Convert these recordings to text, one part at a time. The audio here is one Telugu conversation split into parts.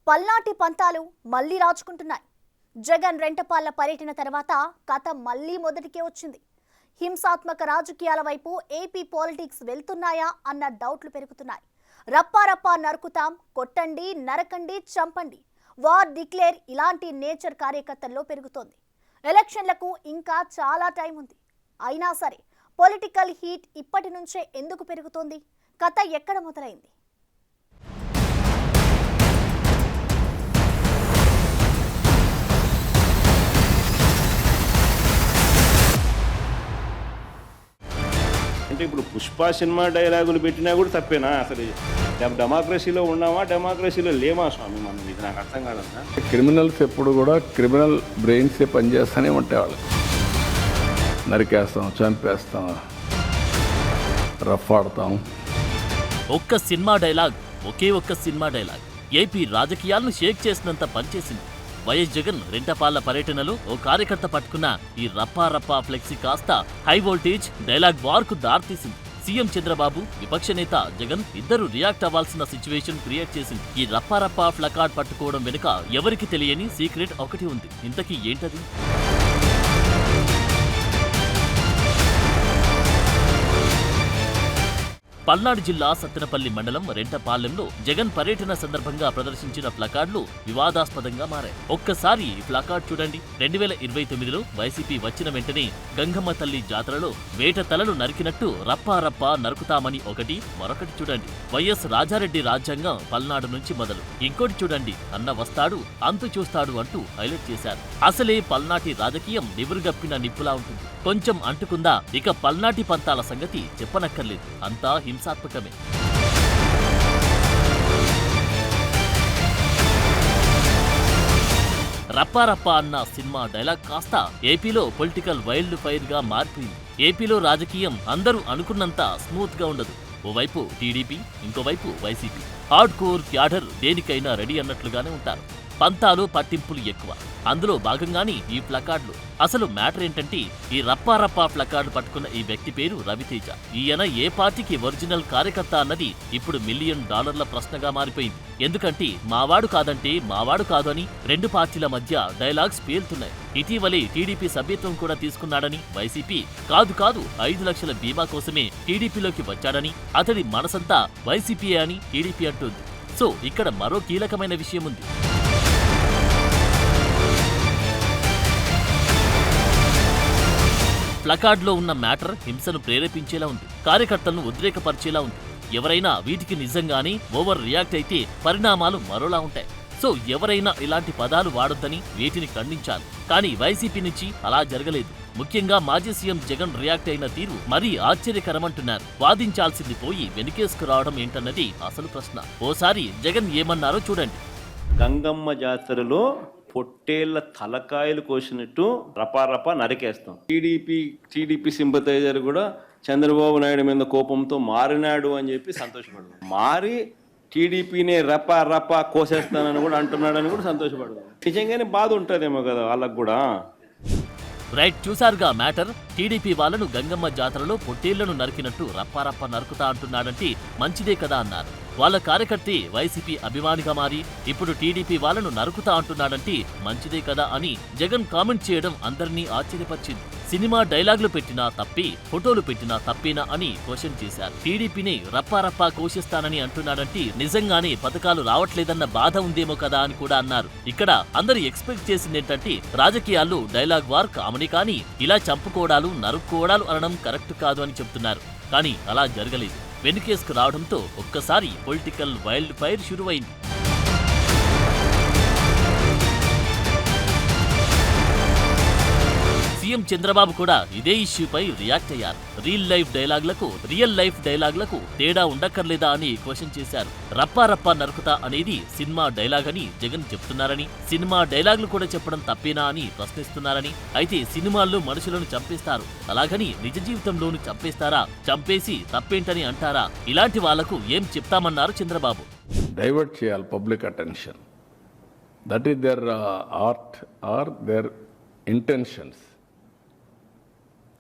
పల్నాటి పంతాలు మళ్లీ రాచుకుంటున్నాయి. జగన్ రెంటపాళ్ల పర్యటన తర్వాత కథ మళ్లీ మొదటికే వచ్చింది. హింసాత్మక రాజకీయాల వైపు ఏపీ పాలిటిక్స్ వెళ్తున్నాయా అన్న డౌట్లు పెరుగుతున్నాయి. రప్పారప్పా నరుకుతాం, కొట్టండి, నరకండి, చంపండి, వార్ డిక్లేర్ ఇలాంటి నేచర్ కార్యకర్తల్లో పెరుగుతోంది. ఎలక్షన్లకు ఇంకా చాలా టైం ఉంది. అయినా సరే పొలిటికల్ హీట్ ఇప్పటి నుంచే ఎందుకు పెరుగుతోంది? కథ ఎక్కడ మొదలైంది? అంటే ఇప్పుడు పుష్ప సినిమా డైలాగులు పెట్టినా కూడా తప్పేనా? అసలు డెమోక్రసీలో ఉన్నామా, డెమోక్రసీలో లేమా స్వామి? మనం ఇది నాకు అర్థం కాదన్నా. క్రిమినల్స్ ఎప్పుడు కూడా క్రిమినల్ బ్రెయిన్సే పనిచేస్తూనే ఉంటాయి. వాళ్ళు నరికేస్తాం, చంపేస్తాం, రఫాడతాం. ఒక్క సినిమా డైలాగ్, ఒకే ఒక్క సినిమా డైలాగ్ ఏపీ రాజకీయాలను షేక్ చేసినంత పనిచేసింది. వైఎస్ జగన్ రెంటపాళ్ల పర్యటనలో ఓ కార్యకర్త పట్టుకున్న ఈ రప్పా ఫ్లెక్సీ కాస్త హై వోల్టేజ్ డైలాగ్ వార్ కు దారితీసింది. సీఎం చంద్రబాబు, విపక్ష నేత జగన్ ఇద్దరు రియాక్ట్ అవ్వాల్సిన సిచ్యువేషన్ క్రియేట్ చేసింది. ఈ రప్పా ఫ్లకార్డ్ పట్టుకోవడం వెనుక ఎవరికి తెలియని సీక్రెట్ ఒకటి ఉంది. ఇంతకీ ఏంటది? పల్నాడు జిల్లా సత్తెనపల్లి మండలం రెంటపాలెంలో జగన్ పర్యటన సందర్భంగా ప్రదర్శించిన ప్లకార్డులు వివాదాస్పదంగా మారాయి. ఒక్కసారి ఈ ప్లకార్డ్ చూడండి. 2029లో వైసీపీ వచ్చిన వెంటనే గంగమ్మ తల్లి జాతరలో వేట తలలు నరికినట్టు రప్పా నరుకుతామని ఒకటి, మరొకటి చూడండి వైఎస్ రాజారెడ్డి రాజ్యాంగం పల్నాడు నుంచి మొదలు, ఇంకోటి చూడండి అన్న వస్తాడు అంతు చూస్తాడు అంటూ హైలైట్ చేశారు. అసలే పల్నాటి రాజకీయం నివురుగప్పిన నిప్పులా ఉంటుంది. కొంచెం అంటుకుందా ఇక పల్నాటి పంతాల సంగతి చెప్పనక్కర్లేదు. అంతా హింసాత్మకమే. రప్పా అన్న సినిమా డైలాగ్ కాస్త ఏపీలో పొలిటికల్ వైల్డ్ ఫైర్ గా మారిపోయింది. ఏపీలో రాజకీయం అందరూ అనుకున్నంత స్మూత్ గా ఉండదు. ఓవైపు టీడీపీ, ఇంకోవైపు వైసీపీ. హార్డ్ కోర్ క్యాడర్ దేనికైనా రెడీ అన్నట్లుగానే ఉంటారు. పంతాలు పట్టింపులు ఎక్కువ. అందులో భాగంగానే ఈ ప్లకార్డులు. అసలు మ్యాటర్ ఏంటంటే ఈ రప్పా ప్లకార్డు పట్టుకున్న ఈ వ్యక్తి పేరు రవితేజ. ఈయన ఏ పార్టీకి ఒరిజినల్ కార్యకర్త అన్నది ఇప్పుడు $1 మిలియన్ ప్రశ్నగా మారిపోయింది. ఎందుకంటే మావాడు కాదంటే మావాడు కాదు అని రెండు పార్టీల మధ్య డైలాగ్స్ పేలుతున్నాయి. ఇటీవలే టీడీపీ సభ్యత్వం కూడా తీసుకున్నాడని వైసీపీ, కాదు 5 లక్షల బీమా కోసమే టీడీపీలోకి వచ్చాడని, అతడి మనసంతా వైసీపీ అని టీడీపీ అంటుంది. సో ఇక్కడ మరో కీలకమైన విషయం ఉంది. ప్లకార్డులో ఉన్న మ్యాటర్ హింసను ప్రేరేపించేలా ఉంది, కార్యకర్తలను ఉద్రేకపరిచేలా ఉంది. ఎవరైనా వీటికి నిజంగానే ఓవర్ రియాక్ట్ అయితే పరిణామాలు మరోలా ఉంటాయి. సో ఎవరైనా ఇలాంటి పదాలు వాడొద్దని వీటిని ఖండించాలి. కానీ వైసీపీ నుంచి అలా జరగలేదు. ముఖ్యంగా మాజీ సీఎం జగన్ రియాక్ట్ అయిన తీరు మరీ ఆశ్చర్యకరమంటున్నారు. వాదించాల్సింది పోయి వెనుకేసుకు రావడం ఏంటన్నది అసలు ప్రశ్న. ఓసారి జగన్ ఏమన్నారో చూడండి. గంగమ్మ జాతరలో పొట్టేళ్ల తలకాయలు కోసినట్టు రపా నరికేస్తాం. టీడీపీ సింపథైజర్ కూడా చంద్రబాబు నాయుడు మీద కోపంతో మారినాడు అని చెప్పి సంతోషపడదాం. మారి టీడీపీనే రపా కోసేస్తానని కూడా అంటున్నాడని కూడా సంతోషపడదాం. నిజంగానే బాధ ఉంటుందేమో కదా వాళ్ళకు కూడా. రైట్, చూసారుగా మ్యాటర్. టీడీపీ వాళ్ళను గంగమ్మ జాతరలో పొట్టేళ్లను నరికినట్టు రప్పా నరుకుతా అంటున్నాడంటే మంచిదే కదా అన్నారు. వాళ్ళ కార్యకర్తే వైసీపీ అభిమానిగా మారి ఇప్పుడు టీడీపీ వాళ్ళను నరుకుతా అంటున్నాడంటే మంచిదే కదా అని జగన్ కామెంట్ చేయడం అందరినీ ఆశ్చర్యపరిచింది. సినిమా డైలాగులు పెట్టినా తప్పే, ఫోటోలు పెట్టినా తప్పేనా అని క్వశ్చన్ చేశారు. టీడీపీని రప్పా కోషిస్తానని అంటున్నాడంటే నిజంగానే పథకాలు రావట్లేదన్న బాధ ఉందేమో కదా అని కూడా అన్నారు. ఇక్కడ అందరూ ఎక్స్పెక్ట్ చేసిందేంటంటే రాజకీయాల్లో డైలాగ్ వార్ కామని, కానీ ఇలా చంపుకోవడాలు, నరుక్కోవడాలు అనడం కరెక్ట్ కాదు అని చెప్తున్నారు. కానీ అలా జరగలేదు. వెనుకేసుకు రావడంతో ఒక్కసారి పొలిటికల్ వైల్డ్ ఫైర్ షురువైంది. సీఎం చంద్రబాబు కూడా ఇదే ఇష్యూపై రియాక్ట్ అయ్యారు. రియల్ లైఫ్ డైలాగ్లకు తేడా ఉండక్కర్లేదా అని క్వశ్చన్ చేశారు. రప్పా నరుకుతా అనేది సినిమా డైలాగ్ అని జగన్ చెప్తున్నారని, సినిమా డైలాగులు కూడా చెప్పడం తప్పేనా అని ప్రశ్నిస్తున్నారని. అయితే సినిమాల్లో మనుషులను చంపేస్తారు, అలాగని నిజ జీవితంలోనూ చంపేస్తారా? చంపేసి తప్పేంటని అంటారా? ఇలాంటి వాళ్లకు ఏం చెప్తామన్నారు చంద్రబాబు. డైవర్ట్ చేయాలి public attention. That is their art or their intentions.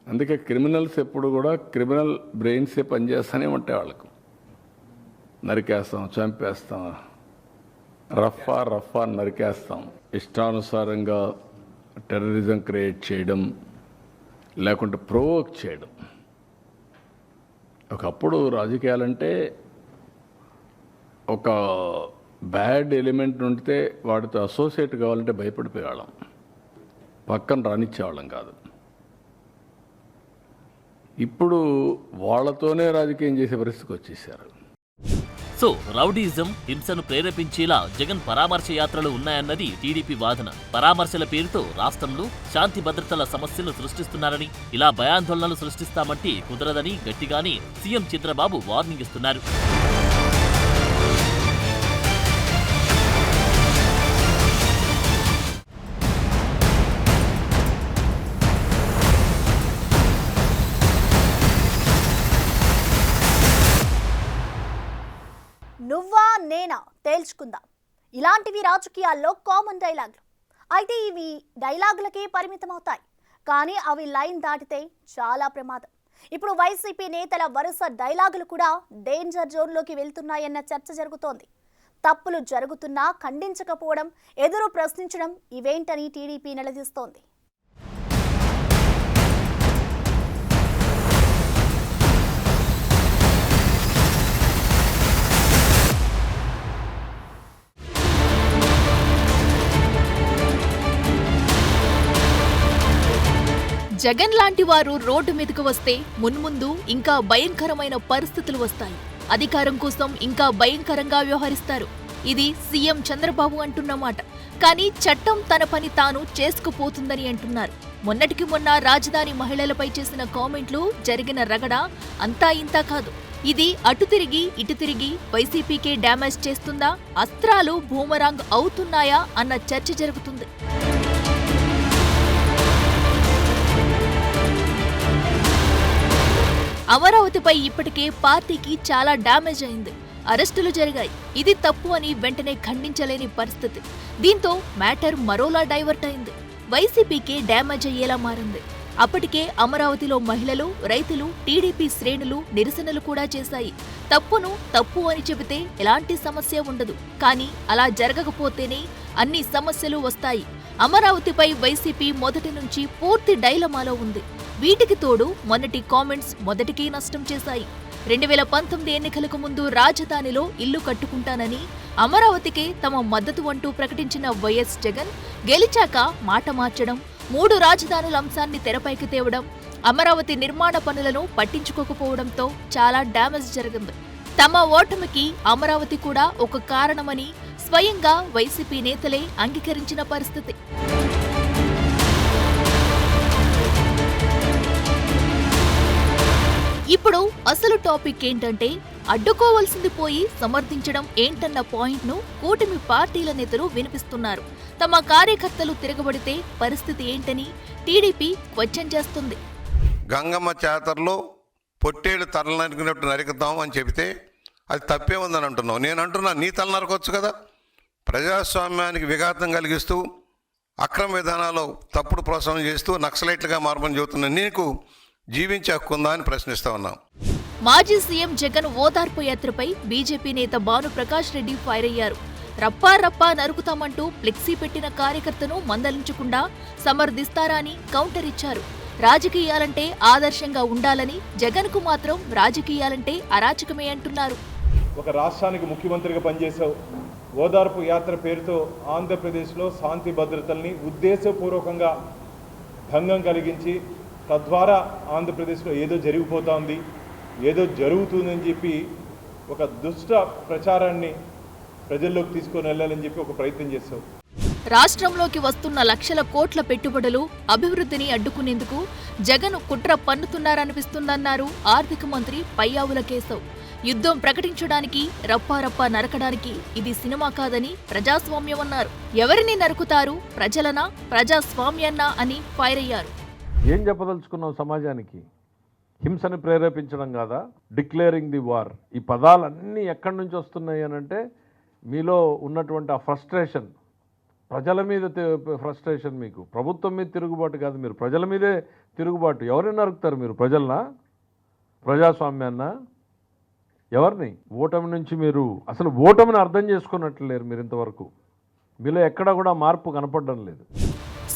అందుకే క్రిమినల్స్ ఎప్పుడు కూడా క్రిమినల్ బ్రెయిన్సే పనిచేస్తూనే ఉంటాయి. వాళ్ళకు నరికేస్తాం, చంపేస్తాం, రఫా నరికేస్తాం, ఇష్టానుసారంగా టెర్రరిజం క్రియేట్ చేయడం, లేకుంటే ప్రొవోక్ చేయడం. ఒకప్పుడు రాజకీయాలంటే ఒక బ్యాడ్ ఎలిమెంట్ ఉంటే వాటితో అసోసియేట్ కావాలంటే భయపడిపోయేవాళ్ళం, పక్కన రానిచ్చేవాళ్ళం కాదు. ఇప్పుడు వాళ్ళతోనే రాజకీయం చేసే పరిస్థితికి వచ్చేసారు. సో రౌడీయిజం, హింసను ప్రేరేపించేలా జగన్ పరామర్శ యాత్రలు ఉన్నాయన్నది టీడీపీ వాదన. పరామర్శల పేరుతో రాష్ట్రంలో శాంతి భద్రతల సమస్యలు సృష్టిస్తున్నారని, ఇలా భయాందోళనలు సృష్టిస్తామంటే కుదరదని గట్టిగానే సీఎం చంద్రబాబు వార్నింగ్ ఇస్తున్నారు. నువ్వా నేనా తేల్చుకుందాం, ఇలాంటివి రాజకీయాల్లో కామన్ డైలాగులు. అయితే ఇవి డైలాగులకే పరిమితమవుతాయి, కానీ అవి లైన్ దాటితే చాలా ప్రమాదం. ఇప్పుడు వైసీపీ నేతల వరుస డైలాగులు కూడా డేంజర్ జోన్లోకి వెళ్తున్నాయన్న చర్చ జరుగుతోంది. తప్పులు జరుగుతున్నా ఖండించకపోవడం, ఎదురు ప్రశ్నించడం ఇవేంటని టీడీపీ నిలదీస్తోంది. జగన్ లాంటి వారు రోడ్డు మీదకు వస్తే మున్ముందు ఇంకా భయంకరమైన పరిస్థితులు వస్తాయి. అధికారం కోసం ఇంకా భయంకరంగా వ్యవహరిస్తారు. ఇది సీఎం చంద్రబాబు అంటున్నమాట. కానీ చట్టం తన పని తాను చేసుకుపోతుందని అంటున్నారు. మొన్నటికి మొన్న రాజధాని మహిళలపై చేసిన కామెంట్లు, జరిగిన రగడ అంతా ఇంతా కాదు. ఇది అటు తిరిగి ఇటు తిరిగి వైసీపీకే డ్యామేజ్ చేస్తుందా, అస్త్రాలు బూమరాంగ్ అవుతున్నాయా అన్న చర్చ జరుగుతుంది. అమరావతిపై ఇప్పటికే పార్టీకి చాలా డ్యామేజ్ అయింది. అరెస్టులు జరిగాయి. ఇది తప్పు అని వెంటనే ఖండించలేని పరిస్థితి. దీంతో మ్యాటర్ మరోలా డైవర్ట్ అయింది. వైసీపీకే డ్యామేజ్ అయ్యేలా మారింది. అప్పటికే అమరావతిలో మహిళలు, రైతులు, టీడీపీ శ్రేణులు నిరసనలు కూడా చేశాయి. తప్పును తప్పు అని చెబితే ఎలాంటి సమస్య ఉండదు, కానీ అలా జరగకపోతేనే అన్ని సమస్యలు వస్తాయి. అమరావతిపై వైసీపీ మొదటి నుంచి పూర్తి డైలమాలో ఉంది. వీటికి తోడు మొన్నటి కామెంట్స్ మొదటికి నష్టం చేశాయి. 2019 ఎన్నికలకు ముందు రాజధానిలో ఇల్లు కట్టుకుంటానని, అమరావతికే తమ మద్దతు అంటూ ప్రకటించిన వైఎస్ జగన్ గెలిచాక మాట మార్చడం, 3 రాజధానుల అంశాన్ని తెరపైకి తేవడం, అమరావతి నిర్మాణ పనులను పట్టించుకోకపోవడంతో చాలా డ్యామేజ్ జరిగింది. తమ ఓటమికి అమరావతి కూడా ఒక కారణమని స్వయంగా వైసీపీ నేతలే అంగీకరించిన పరిస్థితి. ఇప్పుడు అసలు టాపిక్ ఏంటంటే, అడ్డుకోవాల్సింది పోయి సమర్థించడం ఏంటన్న పాయింట్ను కూటమి పార్టీల నేతలు వినిపిస్తున్నారు. తమ కార్యకర్తలు తిరగబడితే పరిస్థితి ఏంటని టీడీపీ క్వశ్చన్ చేస్తుంది. గంగమ్మ జాతరలో పొట్టేళ్ళు తల నరికినట్టు నరుకుతాం అని చెబితే అది తప్పే ఉందని అంటున్నావు. నేను అంటున్నా, నీ తల నరకొచ్చు కదా. ప్రజాస్వామ్యానికి విఘాతం కలిగిస్తూ అక్రమ విధానాలు తప్పుడు ప్రోత్సాహం చేస్తూ నక్సలైట్లుగా మారమని చెబుతున్నా నీకు జీవించే హక్కు ఉందా అని ప్రశ్నిస్తా ఉన్నాం. మాజీ సీఎం జగన్ ఓదార్పు యాత్రపై బీజేపీ నేత భానుప్రకాష్ రెడ్డి ఫైర్ అయ్యారు. రప్పా నరుకుతామంటూ ఫ్లెక్సీ పెట్టిన కార్యకర్తను మందలించకుండా సమర్థిస్తారా అని కౌంటర్ ఇచ్చారు. రాజకీయాలంటే ఆదర్శంగా ఉండాలని, జగన్ కు మాత్రం రాజకీయాలంటే అరాచకమే అంటున్నారు. ఒక రాష్ట్రానికి ముఖ్యమంత్రిగా పనిచేశావు. ఓదార్పు యాత్ర పేరుతో ఆంధ్రప్రదేశ్లో శాంతి భద్రతల్ని ఉద్దేశపూర్వకంగా భంగం కలిగించి, తద్వారా ఆంధ్రప్రదేశ్లో ఏదో జరిగిపోతోంది, ఏదో జరుగుతుందని చెప్పి ఒక దుష్ట ప్రచారాన్ని ప్రజల్లోకి తీసుకొని వెళ్ళాలని చెప్పి ఒక ప్రయత్నం చేశావు. రాష్ట్రంలోకి వస్తున్న లక్షల కోట్ల పెట్టుబడులు, అభివృద్ధిని అడ్డుకునేందుకు జగన్ కుట్ర పన్నుతున్నారనిపిస్తుందన్నారు ఆర్థిక మంత్రి పయ్యావుల కేశవ్. యుద్ధం ప్రకటించడానికి, రప్పా నరకడానికి ఇది సినిమా కాదని ప్రజాస్వామ్యమన్నారు. ఎవరిని నరుకుతారు, ప్రజలనా ప్రజాస్వామ్యాన్నా అని ఫైర్ అయ్యారు. ఏం చెప్పదలుచుకున్నాం సమాజానికి? హింసను ప్రేరేపించడం కాదా? Declaring the war. ఈ పదాలన్నీ ఎక్కడి నుంచి వస్తున్నాయి అనంటే మీలో ఉన్నటువంటి ఆ ఫ్రస్ట్రేషన్, ప్రజల మీద ఫ్రస్ట్రేషన్. మీకు ప్రభుత్వం మీద తిరుగుబాటు కాదు, మీరు ప్రజల మీదే తిరుగుబాటు. ఎవరిని నరుకుతారు మీరు? ప్రజలనా? ప్రజాస్వామ్యాన్నా? ఎవరిని? ఓటమి నుంచి మీరు అసలు ఓటమిని అర్థం చేసుకున్నట్లు లేరు మీరు ఇంతవరకు. మీలో ఎక్కడా కూడా మార్పు కనపడడం లేదు.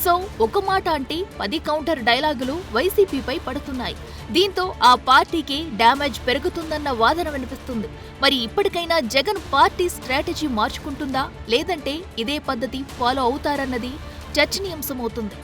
సో ఒక మాట అంటే 10 కౌంటర్ డైలాగులు వైసీపీపై పడుతున్నాయి. దీంతో ఆ పార్టీకి డ్యామేజ్ పెరుగుతుందన్న వాదన వినిపిస్తుంది. మరి ఇప్పటికైనా జగన్ పార్టీ స్ట్రాటజీ మార్చుకుంటుందా, లేదంటే ఇదే పద్ధతి ఫాలో అవుతారన్నది చర్చనీయాంశమవుతుంది.